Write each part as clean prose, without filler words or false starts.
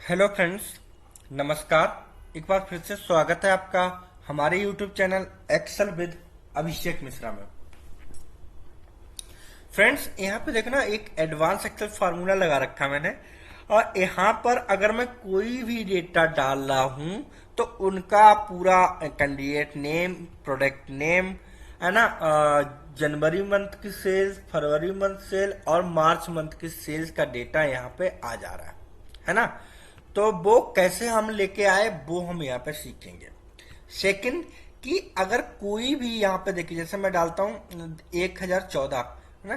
Hello friends, नमस्कार। एक बार फिर से स्वागत है आपका हमारे YouTube channel Excel with Abhishek Mishra में। फ्रेंड्स, यहाँ पे देखना एक एडवांस एक्सेल फार्मूला लगा रखा मैंने, और यहाँ पर अगर मैं कोई भी डेटा डाल रहा हूँ तो उनका पूरा कैंडिडेट नेम, प्रोडक्ट नेम, है ना, जनवरी मंथ की सेल्स, फरवरी मंथ सेल और मार्च मंथ की सेल्स का डेटा यहाँ पे आ जा रहा है ना। तो वो कैसे हम लेके आए वो हम यहाँ पे सीखेंगे। सेकंड, कि अगर कोई भी यहाँ पे देखिए, जैसे मैं डालता हूँ 1014, है ना,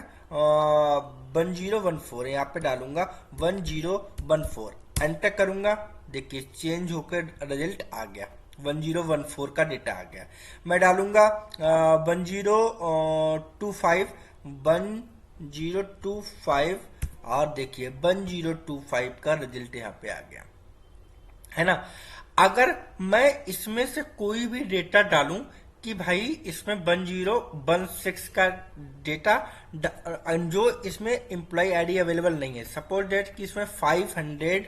1014 यहाँ पे डालूंगा 1014, एंटर करूंगा, देखिए चेंज होकर रिजल्ट आ गया, 1014 का डेटा आ गया। मैं डालूंगा 1025 और देखिए 1025 का रिजल्ट यहाँ पे आ गया, है ना। अगर मैं इसमें से कोई भी डेटा डालूं कि भाई इसमें 1016 का डेटा जो इसमें एम्प्लॉय आईडी अवेलेबल नहीं है, सपोज डेट कि इसमें 500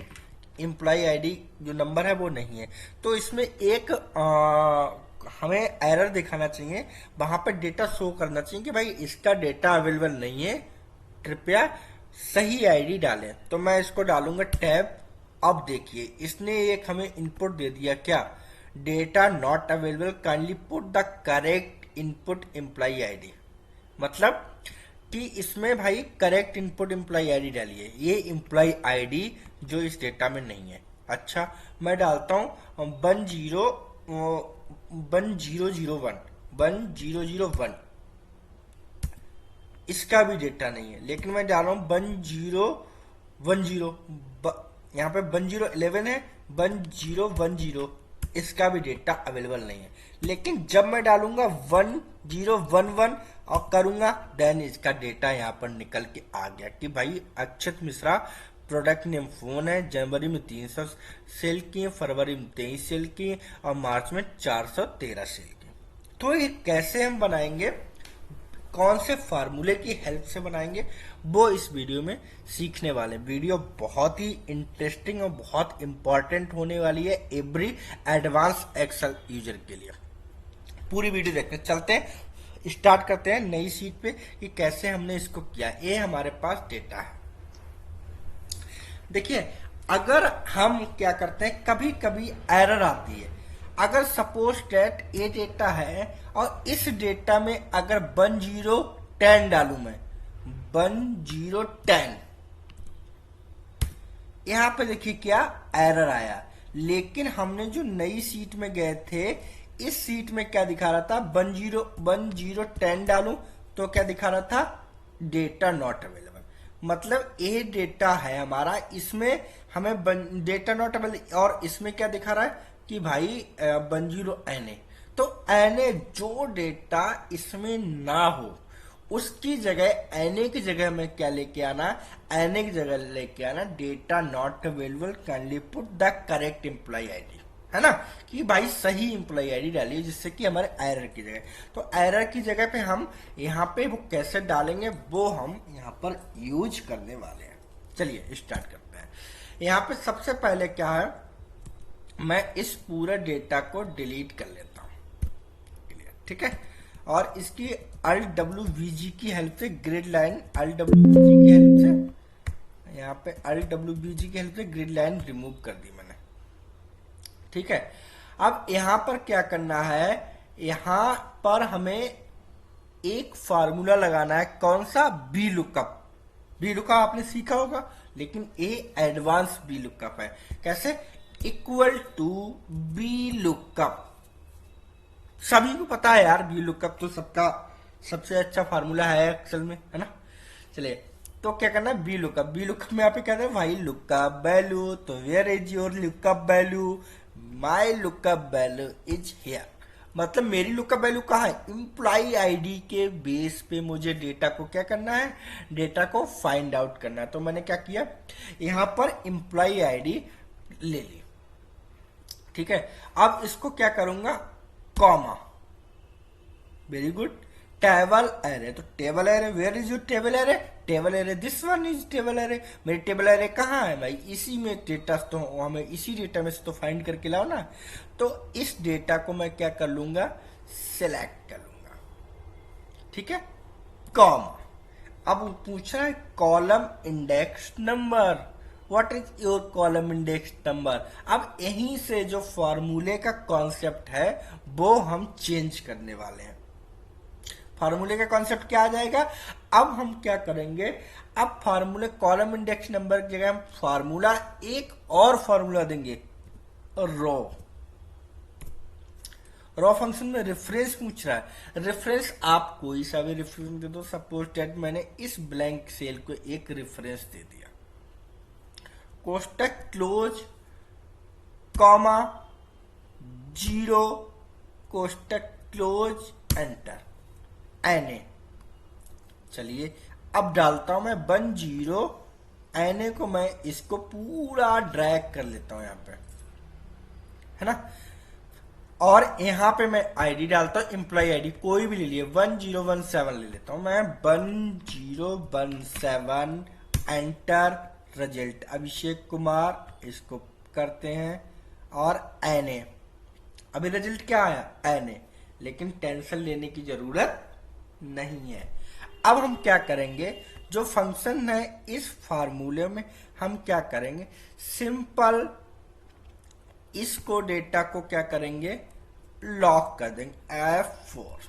एम्प्लॉय आईडी जो नंबर है वो नहीं है, तो इसमें एक हमें एरर दिखाना चाहिए, वहां पर डेटा शो करना चाहिए कि भाई इसका डेटा अवेलेबल नहीं है, कृपया सही आईडी डालें। तो मैं इसको डालूंगा टैब। अब देखिए इसने एक हमें इनपुट दे दिया, क्या, data not available, kindly put the correct input employ ID. मतलब कि इसमें भाई करेक्ट इनपुट एम्प्लॉय आईडी डालिए, ये एम्प्लॉय आईडी जो इस डेटा में नहीं है। अच्छा, मैं डालता हूं 1001, इसका भी डेटा नहीं है, लेकिन मैं डाल रहा हूं 1010, यहाँ पे 1011 है, 1010, इसका भी डेटा अवेलेबल नहीं है। लेकिन जब मैं डालूंगा 1011 और करूंगा देन इसका डेटा यहाँ पर निकल के आ गया कि भाई अक्षत मिश्रा, प्रोडक्ट नेम फोन है, जनवरी में 300 सेल की, फरवरी में 23 सेल की और मार्च में 413 सेल की। तो ये कैसे हम बनाएंगे, कौन से फार्मूले की हेल्प से बनाएंगे, वो इस वीडियो में सीखने वाले। वीडियो बहुत ही इंटरेस्टिंग और बहुत इंपॉर्टेंट होने वाली है एवरी एडवांस एक्सेल यूजर के लिए। पूरी वीडियो देखते चलते हैं, स्टार्ट करते हैं नई शीट पे कि कैसे हमने इसको किया। ये हमारे पास डेटा है। देखिए, अगर हम क्या करते हैं, कभी कभी एरर आती है। अगर सपोज डेट ये डेटा है और इस डेटा में अगर 1010 डालू मैं, 1010, यहां पे देखिए क्या एरर आया। लेकिन हमने जो नई सीट में गए थे, इस सीट में क्या दिखा रहा था, 1010 डालू तो क्या दिखा रहा था, डेटा नॉट अवेलेबल। मतलब ये डेटा है हमारा, इसमें हमें डेटा नॉट अवेलेबल, और इसमें क्या दिखा रहा है कि भाई 10 तो एनए जो डेटा इसमें ना हो उसकी जगह एनए की जगह हमें क्या लेके आना, एनए की जगह लेके आना data not available, kindly put the correct employ ID, है ना, कि भाई सही एम्प्लॉय आईडी डालिए, जिससे कि हमारे एरर की जगह, तो एरर की जगह पे हम यहाँ पे वो कैसे डालेंगे वो हम यहाँ पर यूज करने वाले हैं। चलिए स्टार्ट करते हैं। यहाँ पे सबसे पहले क्या है, मैं इस पूरे डेटा को डिलीट कर लेता हूं, ठीक है, और इसकी LWVG की हेल्प से ग्रिड लाइन, LWVG की हेल्प से, यहाँ पे LWVG की हेल्प से ग्रिड लाइन रिमूव कर दी मैंने, ठीक है। अब यहां पर क्या करना है, यहां पर हमें एक फार्मूला लगाना है, कौन सा, बी लुकअप। बी लुकअप आपने सीखा होगा, लेकिन ये एडवांस बी लुकअप है। कैसे, इक्वल टू बी लुकअप। सभी को पता है यार, बी लुकअप तो सबका सबसे अच्छा फार्मूला है एक्सेल में, है ना। चलिए, तो क्या करना है, बी लुकअप। बी लुकअप में आप कहते हैं भाई लुकअप वैल्यू, तो where is your lookup value, my lookup value is here. मतलब मेरी लुकअप वैल्यू कहाँ है, एम्प्लॉय आईडी के बेस पे मुझे डेटा को क्या करना है, डेटा को फाइंड आउट करना है। तो मैंने क्या किया, यहां पर एम्प्लॉय आईडी ले ली, ठीक है। अब इसको क्या करूंगा, comma, very good, table array, तो table array, where is your table array? Table array, this one is table array. मेरी टेबल एरे कहाँ है भाई? इसी में डेटा, तो हमें इसी डेटा में से तो फाइंड करके लाओ ना। तो इस डेटा को मैं क्या कर लूंगा? सिलेक्ट कर लूंगा, ठीक है, कॉमा। अब पूछ रहा है column index number, what is your column index number. अब यहीं से जो फॉर्मूले का कॉन्सेप्ट है वो हम चेंज करने वाले हैं। फार्मूले का कॉन्सेप्ट क्या आ जाएगा? अब हम क्या करेंगे, अब फार्मूले कॉलम इंडेक्स नंबर की जगह हम फार्मूला, एक और फार्मूला देंगे, रॉ फंक्शन में रेफरेंस पूछ रहा है। रेफरेंस आप कोई सा भी रेफरेंस दे दो। सपोज दैट मैंने इस ब्लैंक सेल को एक रेफरेंस दे दिया, कोष्टक क्लोज, कॉमा, 0, कोष्टक क्लोज, एंटर, एनए। चलिए अब डालता हूं मैं 10, एनए को मैं इसको पूरा ड्रैग कर लेता हूं यहां पे, है ना। और यहां पे मैं आईडी डालता हूं, एम्प्लॉय आईडी कोई भी ले लिए, 1017 ले लेता हूं मैं, 1017, एंटर, रिजल्ट अभिषेक कुमार, इसको करते हैं, और एनए। अभी रिजल्ट क्या आया? एनए, लेकिन टेंशन लेने की जरूरत नहीं है। अब हम क्या करेंगे, जो फंक्शन है इस फार्मूले में हम क्या करेंगे, सिंपल इसको डेटा को क्या करेंगे, लॉक कर देंगे F4,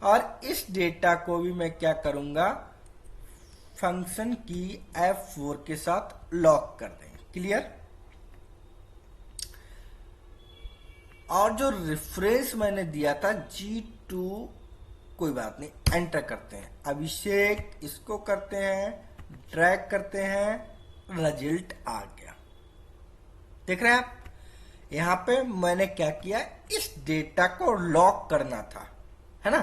और इस डेटा को भी मैं क्या करूंगा, फंक्शन की F4 के साथ लॉक कर देंगे। क्लियर? और जो रेफरेंस मैंने दिया था G2, कोई बात नहीं, एंटर करते हैं, अभिषेक, इसको करते हैं, ड्रैग करते हैं, रिजल्ट आ गया। देख रहे हैं आप, यहां पे मैंने क्या किया, इस डेटा को लॉक करना था, है ना।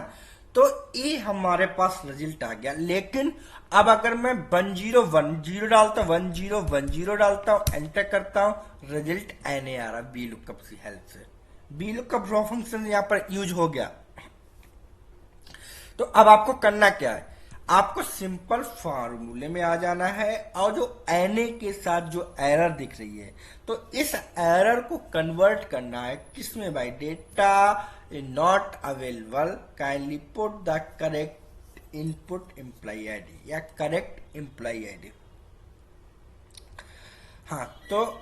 तो ये हमारे पास रिजल्ट आ गया। लेकिन अब अगर मैं 1010 डालता हूं, 1010 डालता हूं, एंटर करता हूं, रिजल्ट एनए आ रहा, बी लुकअप की हेल्प से। बी लुकअप रॉ फंक्शन यहां पर यूज हो गया। तो अब आपको करना क्या है, आपको सिंपल फार्मूले में आ जाना है, और जो एनए के साथ जो एरर दिख रही है, तो इस एरर को कन्वर्ट करना है किसमें भाई, data not available, kindly put the correct input employ ID या करेक्ट एम्प्लॉय आईडी। हाँ, तो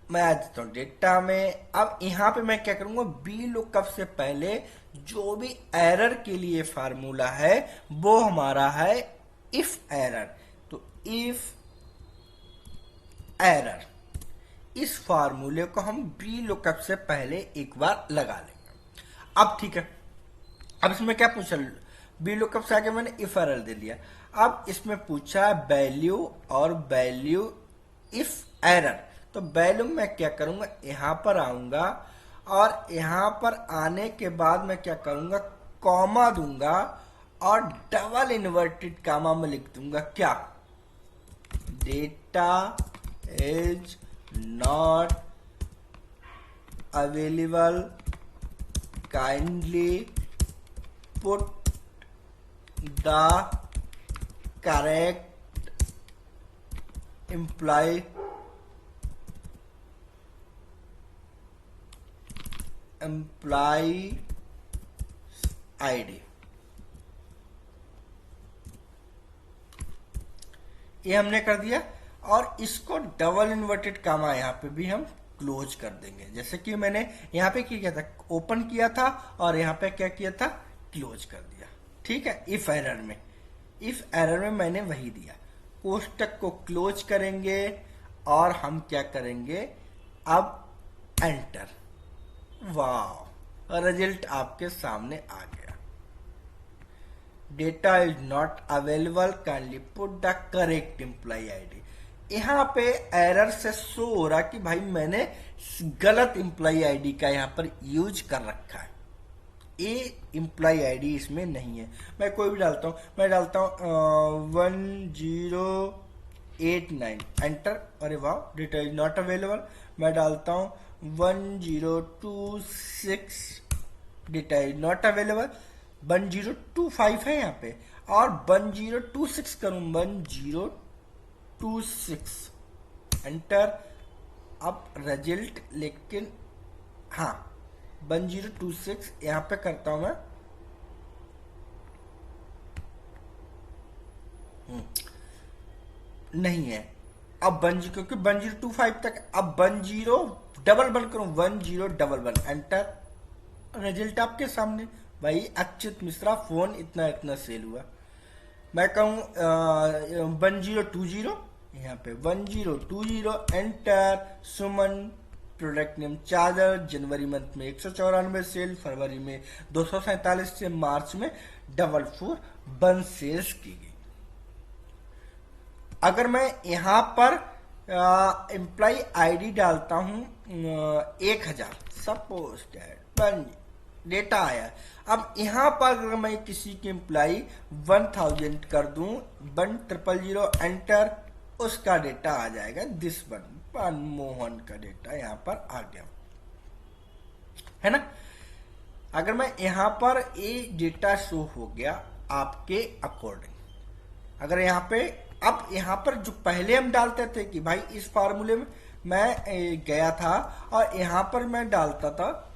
मैं आ जाता हूं डेटा में। अब यहां पे मैं क्या करूंगा, बी लुकअप से पहले जो भी एरर के लिए फार्मूला है वो हमारा है इफ एरर। तो इफ एरर, इस फार्मूले को हम बी लुकअप से पहले एक बार लगा लेंगे। अब ठीक है, अब इसमें क्या पूछा, बी लुकअप से आगे मैंने इफ एरर दे लिया। अब इसमें पूछा वैल्यू और वैल्यू इफ एरर। तो वैल्यू मैं क्या करूंगा, यहां पर आऊंगा, और यहां पर आने के बाद मैं क्या करूंगा, कॉमा दूंगा, और डबल इन्वर्टेड कॉमा में लिख दूंगा क्या, data is not available, kindly put the correct employ ID. ये हमने कर दिया, और इसको डबल इन्वर्टेड कामा यहां पे भी हम क्लोज कर देंगे। जैसे कि मैंने यहां पे क्या किया था, ओपन किया था, और यहां पे क्या किया था, क्लोज कर दिया। ठीक है, इफ एरर में, इफ एरर में मैंने वही दिया। कोष्टक को क्लोज करेंगे, और हम क्या करेंगे, अब एंटर, वाह, रिजल्ट आपके सामने आ गया, data is not available, kindly put the correct employ ID. यहां पे एरर से शो हो रहा कि भाई मैंने गलत एम्प्लॉय आईडी का यहां पर यूज कर रखा है, ये एम्प्लॉय आईडी इसमें नहीं है। मैं कोई भी डालता हूं, मैं डालता हूं 1089, एंटर, अरे वाह, डेटा इज नॉट अवेलेबल। मैं डालता हूं 1026, डेटा इज नॉट अवेलेबल। 1025 है यहाँ पे, और 1026 करूं, 1026 एंटर। अब रिजल्ट, लेकिन हाँ 1026 यहां पे करता हूं मैं, नहीं है अब 10, क्योंकि 1025 तक, अब 1011 करूं, 1011 एंटर। रिजल्ट आपके सामने, भाई अच्युत मिश्रा फोन इतना इतना सेल हुआ। मैं कहूं 1020, यहाँ पे 1020 एंटर। सुमन प्रोडक्ट नेम चादर, जनवरी मंथ में 194 सेल, फरवरी में 247 से मार्च में 441 सेल्स की गई। अगर मैं यहां पर एम्प्लॉय आईडी डालता हूं 1000, सपोज दैट डेटा आया। अब यहां पर अगर मैं किसी की एम्प्लॉय 1000 कर दूं, 1000 एंटर, उसका डेटा आ जाएगा दिस वन मोहन का डेटा यहां पर आ गया, है ना। अगर मैं यहां पर ये डेटा शो हो गया आपके अकॉर्डिंग। अगर यहां पे, अब यहां पर जो पहले हम डालते थे कि भाई इस फार्मूले में मैं गया था और यहां पर मैं डालता था,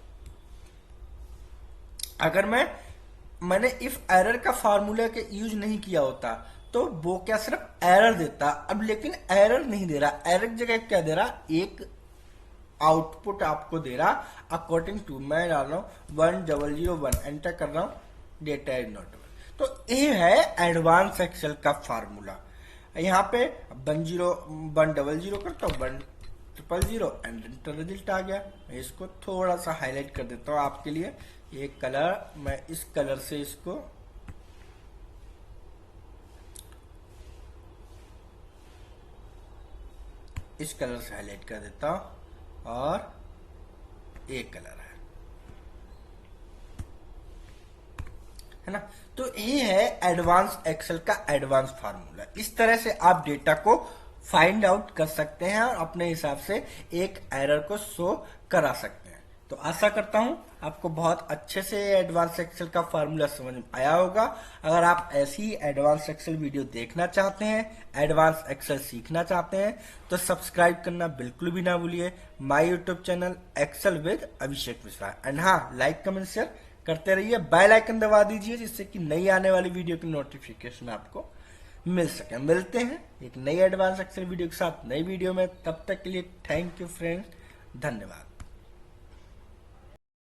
अगर मैंने इफ एरर का फार्मूला के यूज नहीं किया होता तो वो क्या सिर्फ एरर देता। अब लेकिन एरर नहीं दे रहा, एरर की जगह क्या दे रहा, एक आउटपुट आपको दे रहा अकॉर्डिंग टू, मैं डाल रहा हूं 1001 एंटर कर रहा हूं, डेटा इज नॉट। तो ये है एडवांस एक्सेल का फार्मूला। यहाँ पे 100 करता हूं, 1000 एंड एंटर, रिजल्ट आ गया। मैं इसको थोड़ा सा हाईलाइट कर देता हूं आपके लिए, ये कलर, मैं इस कलर से इसको इस कलर से हाईलाइट कर देता हूं, और एक कलर है ना। तो ये है एडवांस एक्सेल का एडवांस फार्मूला। इस तरह से आप डेटा को फाइंड आउट कर सकते हैं और अपने हिसाब से एक एरर को शो करा सकते हैं। तो आशा करता हूं आपको बहुत अच्छे से एडवांस एक्सेल का फार्मूला समझ में आया होगा। अगर आप ऐसी एडवांस एक्सेल वीडियो देखना चाहते हैं, एडवांस एक्सेल सीखना चाहते हैं, तो सब्सक्राइब करना बिल्कुल भी ना भूलिए my YouTube channel Excel with Abhishek Mishra. And हाँ, लाइक कमेंट शेयर करते रहिए, बेल आइकन दबा दीजिए जिससे कि नई आने वाली वीडियो की नोटिफिकेशन आपको मिल सके। मिलते हैं एक नई एडवांस एक्सेल वीडियो के साथ नई वीडियो में, तब तक के लिए थैंक यू फ्रेंड्स, धन्यवाद।